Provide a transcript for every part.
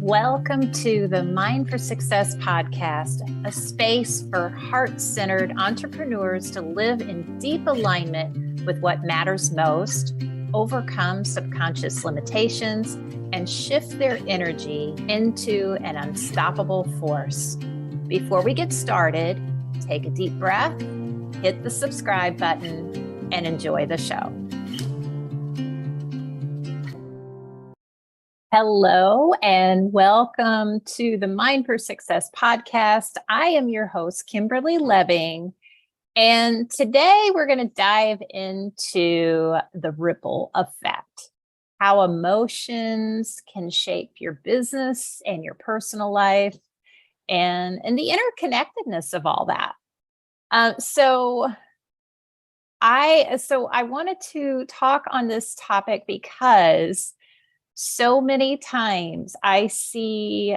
Welcome to the Mind for Success podcast, a space for heart-centered entrepreneurs to live in deep alignment with what matters most, overcome subconscious limitations, and shift their energy into an unstoppable force. Before we get started, take a deep breath, hit the subscribe button, and enjoy the show. Hello and welcome to the Mind for Success podcast. I am your host, Kimberly Lebbing, and today we're going to dive into the ripple effect, how emotions can shape your business and your personal life, and the interconnectedness of all that. So I wanted to talk on this topic because so many times I see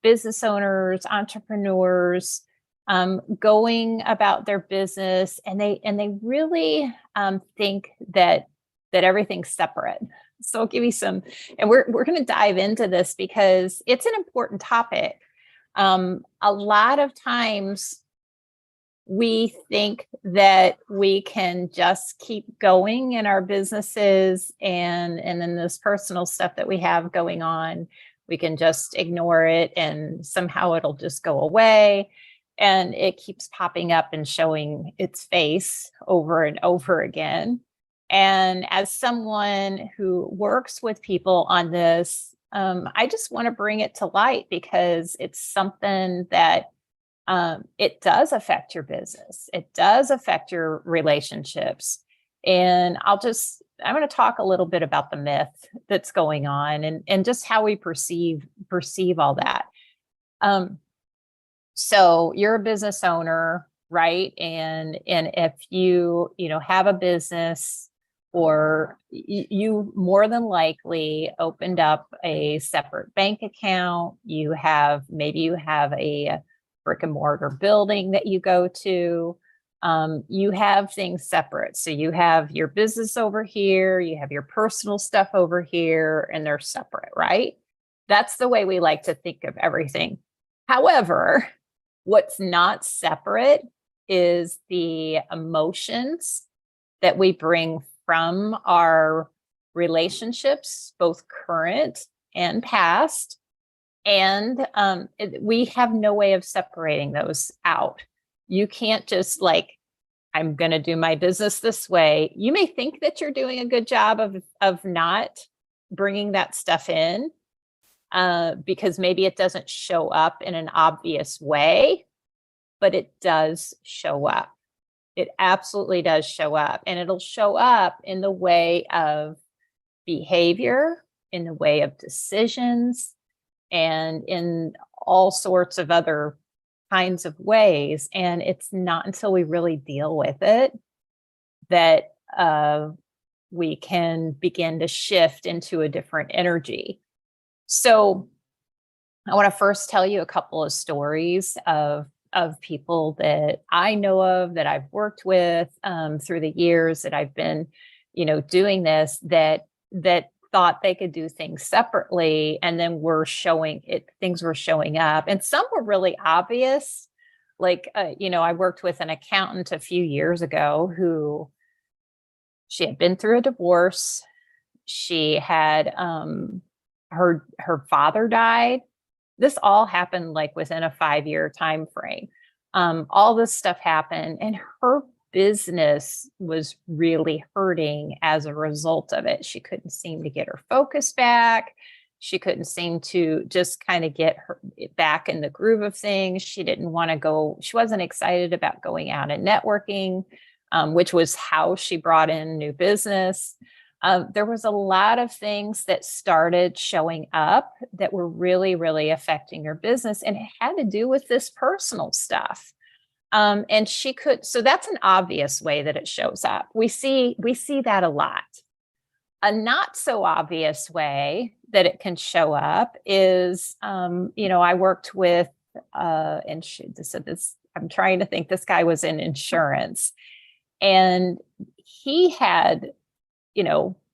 business owners, entrepreneurs going about their business, and they really think that everything's separate. So I'll give you some, and we're going to dive into this because it's an important topic. A lot of times we think that we can just keep going in our businesses and then this personal stuff that we have going on, we can just ignore it and somehow it'll just go away. And it keeps popping up and showing its face over and over again. And as someone who works with people on this, I just want to bring it to light because it's something that it does affect your business. It does affect your relationships. And I'm going to talk a little bit about the myth that's going on and just how we perceive all that. So you're a business owner, right? And if you have a business, or you more than likely opened up a separate bank account, maybe you have a brick and mortar building that you go to, you have things separate. So you have your business over here, you have your personal stuff over here, and they're separate, right? That's the way we like to think of everything. However, what's not separate is the emotions that we bring from our relationships, both current and past. And we have no way of separating those out. You can't just I'm going to do my business this way. You may think that you're doing a good job of not bringing that stuff in because maybe it doesn't show up in an obvious way, but it does show up. It absolutely does show up. And it'll show up in the way of behavior, in the way of decisions, and in all sorts of other kinds of ways. And it's not until we really deal with it that we can begin to shift into a different energy. So I want to first tell you a couple of stories of people that I know of, that I've worked with through the years that I've been, doing this, that thought they could do things separately, and then things were showing up, and some were really obvious. I worked with an accountant a few years ago who, she had been through a divorce. She had her father died. This all happened within a 5-year time frame. All this stuff happened, and her business was really hurting as a result of it. She couldn't seem to get her focus back. She couldn't seem to just kind of get her back in the groove of things. She didn't want to go. She wasn't excited about going out and networking, which was how she brought in new business. There was a lot of things that started showing up that were really, really affecting her business. And it had to do with this personal stuff. And so that's an obvious way that it shows up. We see that a lot. A not so obvious way that it can show up is, I worked with, I'm trying to think, this guy was in insurance, and he had,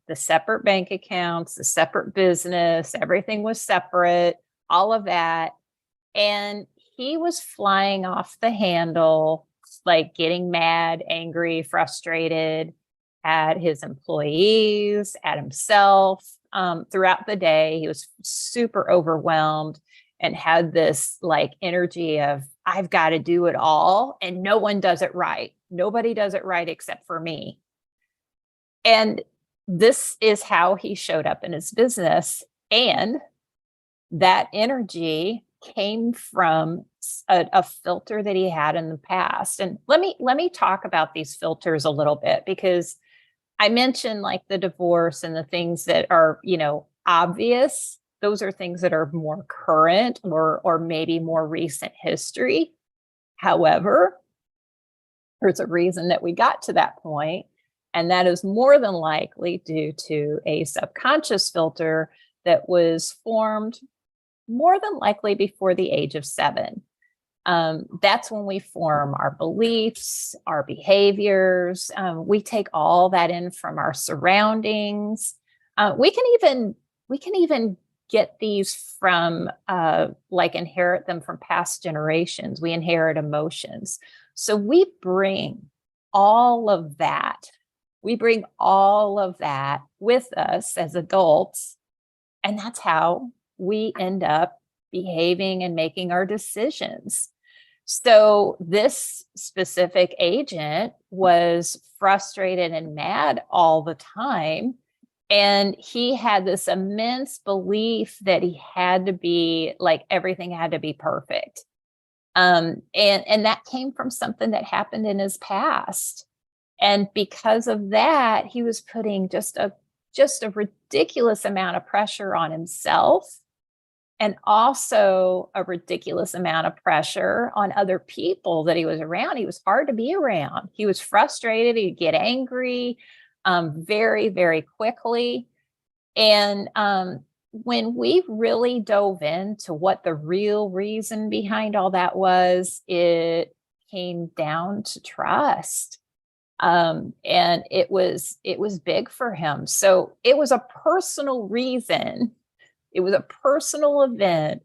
the separate bank accounts, the separate business, everything was separate. all of that. And he was flying off the handle, like getting mad, angry, frustrated at his employees, at himself. Throughout the day, he was super overwhelmed and had this like energy of, I've got to do it all, and no one does it right. Nobody does it right except for me. And this is how he showed up in his business. And that energy came from a filter that he had in the past. And let me talk about these filters a little bit, because I mentioned like the divorce and the things that are, obvious. Those are things that are more current or maybe more recent history. However, there's a reason that we got to that point, and that is more than likely due to a subconscious filter that was formed more than likely before the age of 7. That's when we form our beliefs, our behaviors. We take all that in from our surroundings. We can even get these from inherit them from past generations. We inherit emotions. So we bring all of that. We bring all of that with us as adults. And that's how we end up behaving and making our decisions. So this specific agent was frustrated and mad all the time. And he had this immense belief that he had to be like, everything had to be perfect. And that came from something that happened in his past. And because of that, he was putting just a ridiculous amount of pressure on himself, and also a ridiculous amount of pressure on other people that he was around. He was hard to be around. He was frustrated. He'd get angry very, very quickly. And when we really dove into what the real reason behind all that was, it came down to trust. And it was big for him. So it was a personal reason. It was a personal event,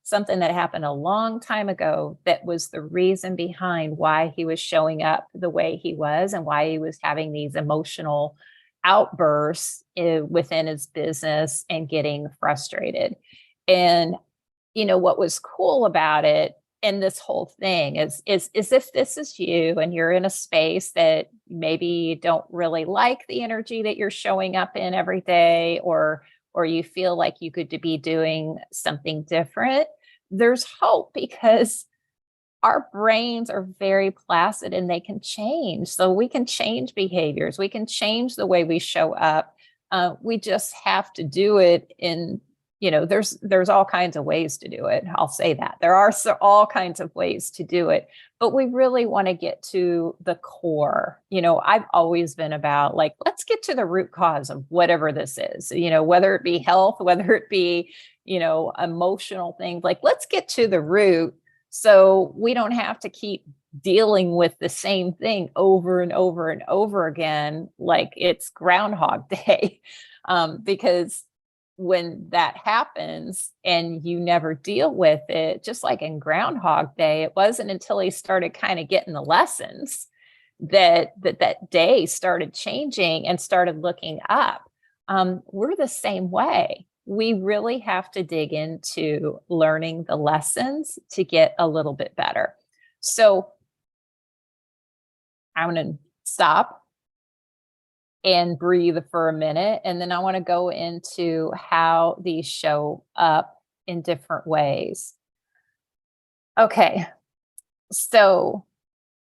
something that happened a long time ago, that was the reason behind why he was showing up the way he was and why he was having these emotional outbursts within his business and getting frustrated. And, what was cool about it and this whole thing is if this is you and you're in a space that maybe you don't really like the energy that you're showing up in every day, or you feel like you could be doing something different, there's hope, because our brains are very placid and they can change. So we can change behaviors. We can change the way we show up. We just have to do it in, there's all kinds of ways to do it. I'll say that. There are all kinds of ways to do it, but we really want to get to the core. I've always been about like, let's get to the root cause of whatever this is, whether it be health, whether it be, emotional things, like let's get to the root, so we don't have to keep dealing with the same thing over and over and over again, like it's Groundhog Day. Because when that happens and you never deal with it, just like in Groundhog Day, it wasn't until he started kind of getting the lessons that day started changing and started looking up. We're the same way. We really have to dig into learning the lessons to get a little bit better. So I'm going to stop and breathe for a minute, and then I want to go into how these show up in different ways. Okay, so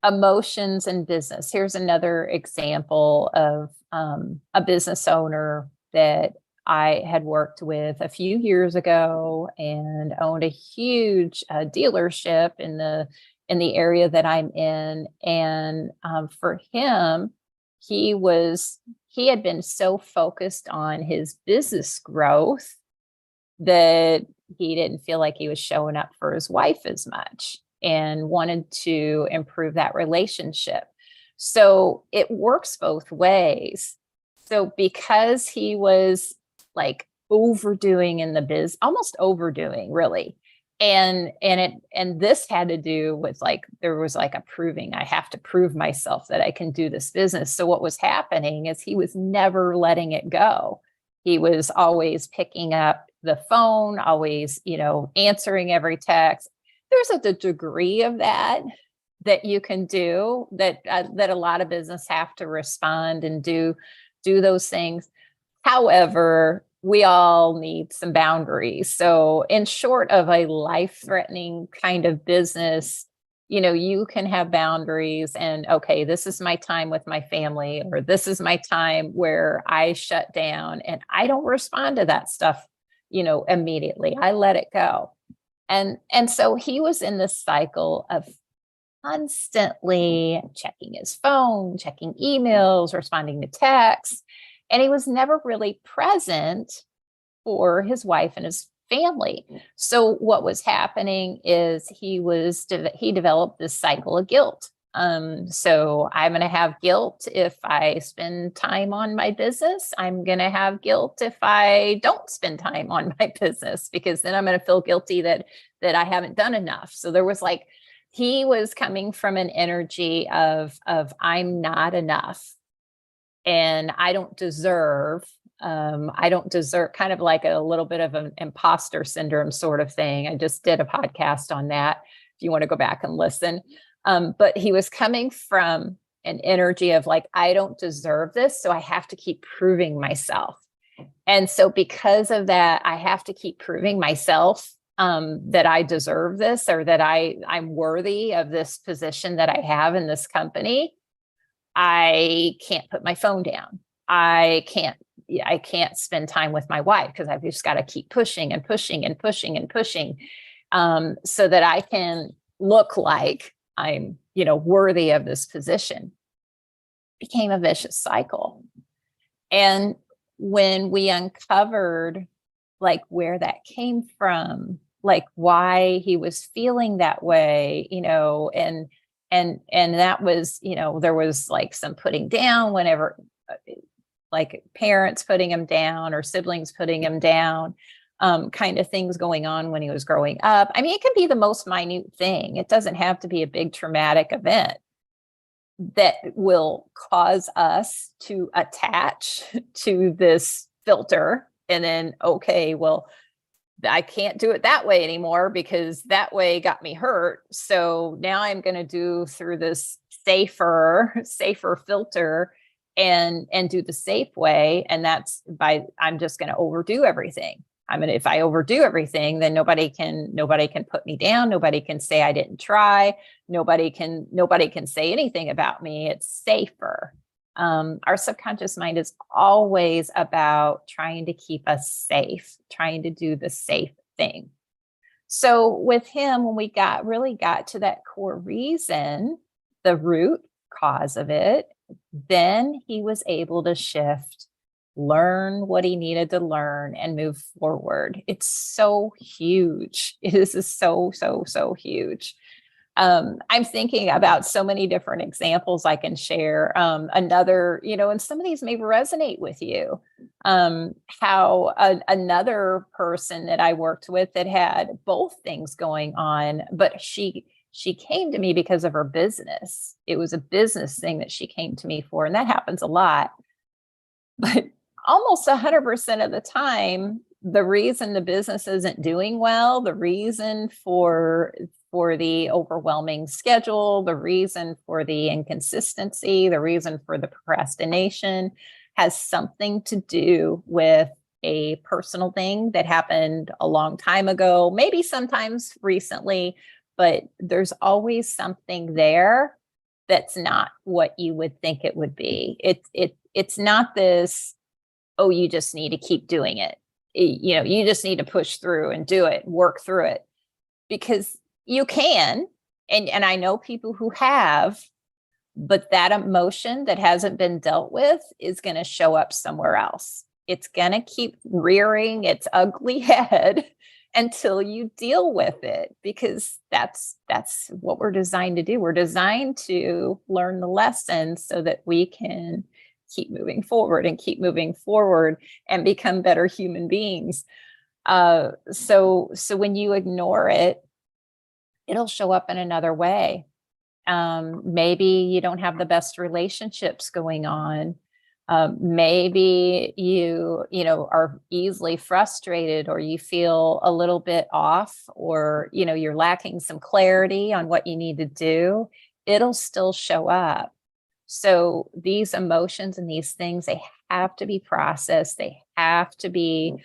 emotions in business. Here's another example of a business owner that I had worked with a few years ago and owned a huge dealership in the area that I'm in. And for him, he had been so focused on his business growth that he didn't feel like he was showing up for his wife as much, and wanted to improve that relationship. So it works both ways. So because he was like overdoing in the almost overdoing really. And this had to do with like, there was like a proving, I have to prove myself that I can do this business. So what was happening is he was never letting it go. He was always picking up the phone, always, answering every text. There's a degree of that you can do that a lot of business have to respond and do those things. However, we all need some boundaries. So in short of a life-threatening kind of business, you can have boundaries and, okay, this is my time with my family, or this is my time where I shut down and I don't respond to that stuff, immediately. I let it go. And so he was in this cycle of constantly checking his phone, checking emails, responding to texts. And he was never really present for his wife and his family. So what was happening is he developed this cycle of guilt. So I'm going to have guilt if I spend time on my business. I'm going to have guilt if I don't spend time on my business, because then I'm going to feel guilty that I haven't done enough. So there was like, he was coming from an energy of I'm not enough. And I don't deserve, kind of like a little bit of an imposter syndrome sort of thing. I just did a podcast on that, if you want to go back and listen. But he was coming from an energy of like, I don't deserve this, so I have to keep proving myself. And so because of that, I have to keep proving myself that I deserve this, or that I'm worthy of this position that I have in this company. I can't put my phone down. I can't spend time with my wife because I've just got to keep pushing and pushing and pushing and pushing, so that I can look like I'm, worthy of this position. It became a vicious cycle. And when we uncovered like where that came from, like why he was feeling that way, and that was, there was like some putting down whenever, like parents putting him down or siblings putting him down, kind of things going on when he was growing up. I mean, it can be the most minute thing. It doesn't have to be a big traumatic event that will cause us to attach to this filter. And then, okay, well, I can't do it that way anymore because that way got me hurt. So now I'm going to do through this safer filter and do the safe way. And that's I'm just going to overdo everything. If I overdo everything, then nobody can put me down. Nobody can say I didn't try. Nobody can say anything about me. It's safer. Our subconscious mind is always about trying to keep us safe, trying to do the safe thing. So with him, when we really got to that core reason, the root cause of it, then he was able to shift, learn what he needed to learn, and move forward. It's so huge. It is so, so, so huge. I'm thinking about so many different examples I can share. Another, and some of these may resonate with you. How another person that I worked with that had both things going on, but she came to me because of her business. It was a business thing that she came to me for, and that happens a lot. But almost 100% of the time, the reason the business isn't doing well, the reason for the overwhelming schedule, the reason for the inconsistency, the reason for the procrastination has something to do with a personal thing that happened a long time ago, maybe sometimes recently, but there's always something there that's not what you would think it would be. It's not this, oh, you just need to keep doing it. You just need to push through and do it, work through it, because you can. And I know people who have, but that emotion that hasn't been dealt with is going to show up somewhere else. It's going to keep rearing its ugly head until you deal with it, because that's what we're designed to do. We're designed to learn the lessons so that we can keep moving forward and keep moving forward and become better human beings. So when you ignore it, it'll show up in another way. Maybe you don't have the best relationships going on. Maybe you know, are easily frustrated, or you feel a little bit off, or, you know, you're lacking some clarity on what you need to do. It'll still show up. So these emotions and these things, they have to be processed. They have to be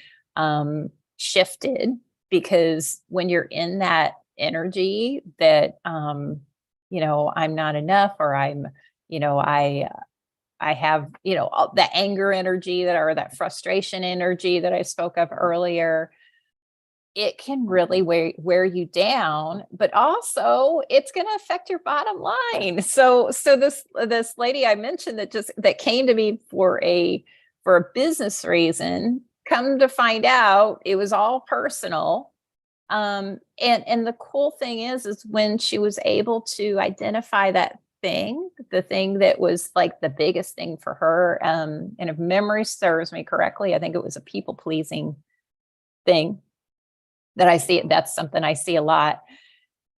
shifted, because when you're in that energy that, you know, I'm not enough, or I'm, you know, I have, you know, all the anger energy or that frustration energy that I spoke of earlier, it can really wear you down, but also it's going to affect your bottom line. So this lady I mentioned that came to me for a business reason, come to find out it was all personal. And the cool thing is when she was able to identify that thing, the thing that was like the biggest thing for her, and if memory serves me correctly, I think it was a people pleasing thing that I see. That's something I see a lot.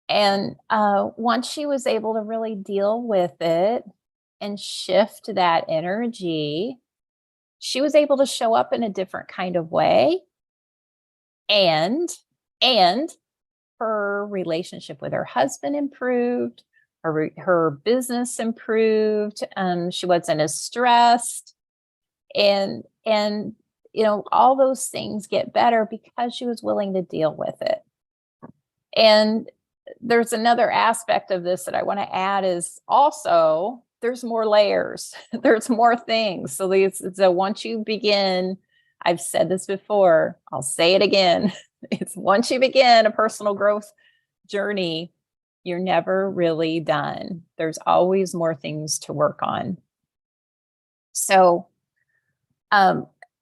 And once she was able to really deal with it and shift that energy, she was able to show up in a different kind of way. And her relationship with her husband improved. Her business improved. She wasn't as stressed, and you know, all those things get better because she was willing to deal with it. And there's another aspect of this that I want to add is also there's more layers. There's more things. So once you begin, I've said this before, I'll say it again. It's once you begin a personal growth journey, you're never really done. There's always more things to work on. So,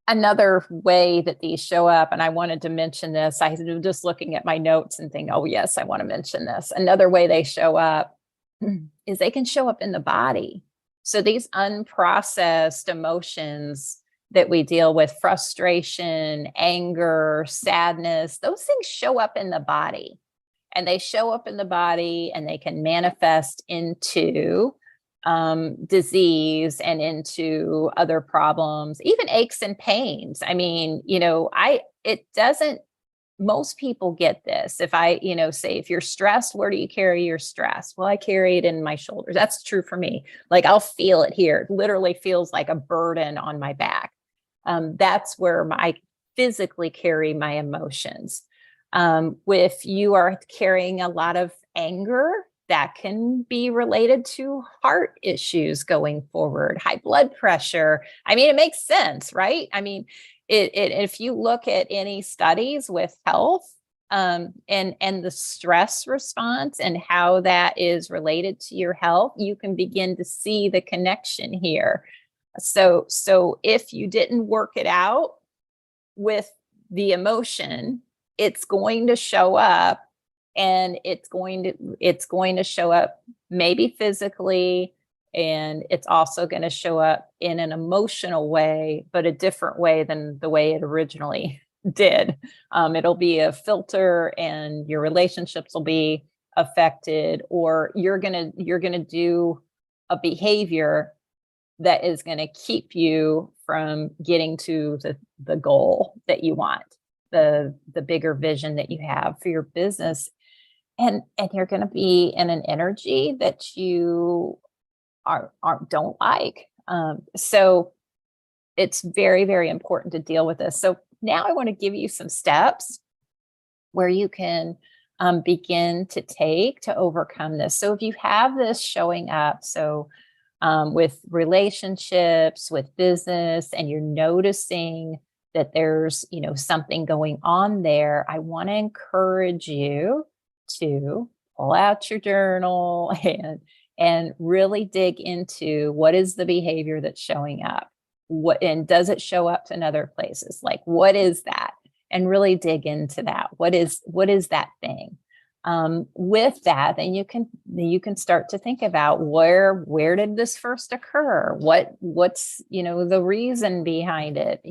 another way that these show up, and I wanted to mention this, I was just looking at my notes and think, oh yes, I want to mention this. Another way they show up is they can show up in the body. So these unprocessed emotions that we deal with, frustration, anger, sadness, those things show up in the body. And they show up in the body, and they can manifest into disease and into other problems, even aches and pains. I mean, you know, most people get this. If I, you know, say, if you're stressed, where do you carry your stress? Well, I carry it in my shoulders. That's true for me. Like I'll feel it here. It literally feels like a burden on my back. That's where I physically carry my emotions. If you are carrying a lot of anger, that can be related to heart issues going forward, high blood pressure. I mean, it makes sense, right? I mean, if you look at any studies with health, and the stress response and how that is related to your health, you can begin to see the connection here. So if you didn't work it out with the emotion, it's going to show up, and it's going to show up maybe physically, and it's also going to show up in an emotional way, but a different way than the way it originally did. It'll be a filter, and your relationships will be affected, or you're going to do a behavior that is going to keep you from getting to the goal that you want, the bigger vision that you have for your business. And you're going to be in an energy that you don't like. So it's very, very important to deal with this. So now I want to give you some steps where you can begin to take to overcome this. So if you have this showing up, so with relationships, with business, and you're noticing that there's, you know, something going on there, I want to encourage you to pull out your journal and really dig into what is the behavior that's showing up. And does it show up in other places? Like, what is that? And really dig into that. What is that thing? With that, then you can start to think about where did this first occur? What's the reason behind it?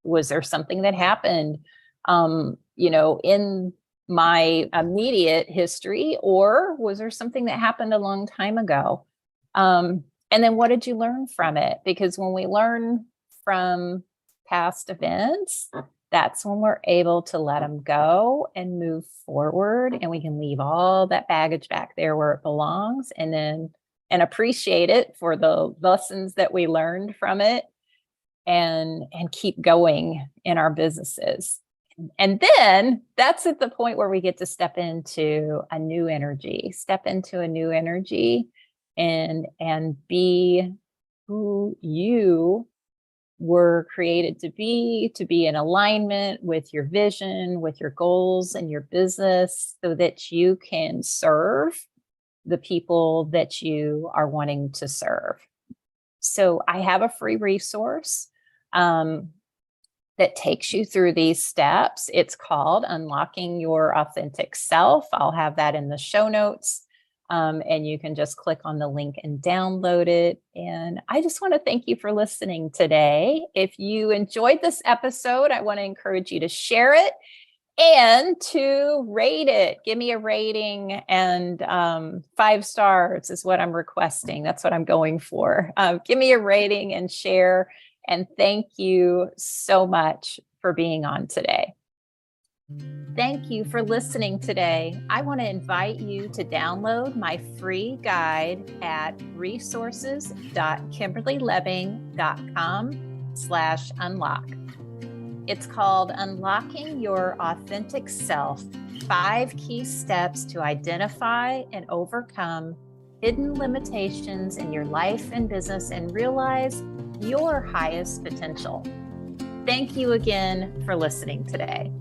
Was there something that happened in my immediate history, or was there something that happened a long time ago? And then what did you learn from it? Because when we learn from past events, that's when we're able to let them go and move forward, and we can leave all that baggage back there where it belongs, and appreciate it for the lessons that we learned from it, and keep going in our businesses. And then that's at the point where we get to step into a new energy, and be who you were created to be in alignment with your vision, with your goals and your business, so that you can serve the people that you are wanting to serve. So I have a free resource that takes you through these steps. It's called Unlocking Your Authentic Self. I'll have that in the show notes. And you can just click on the link and download it. And I just want to thank you for listening today. If you enjoyed this episode, I want to encourage you to share it and to rate it. Give me a rating, and 5 stars is what I'm requesting. That's what I'm going for. Give me a rating and share. And thank you so much for being on today. Thank you for listening today. I want to invite you to download my free guide at resources.kimberlylebbing.com/unlock. It's called Unlocking Your Authentic Self: 5 Key Steps to Identify and Overcome Hidden Limitations in Your Life and Business and Realize Your Highest Potential. Thank you again for listening today.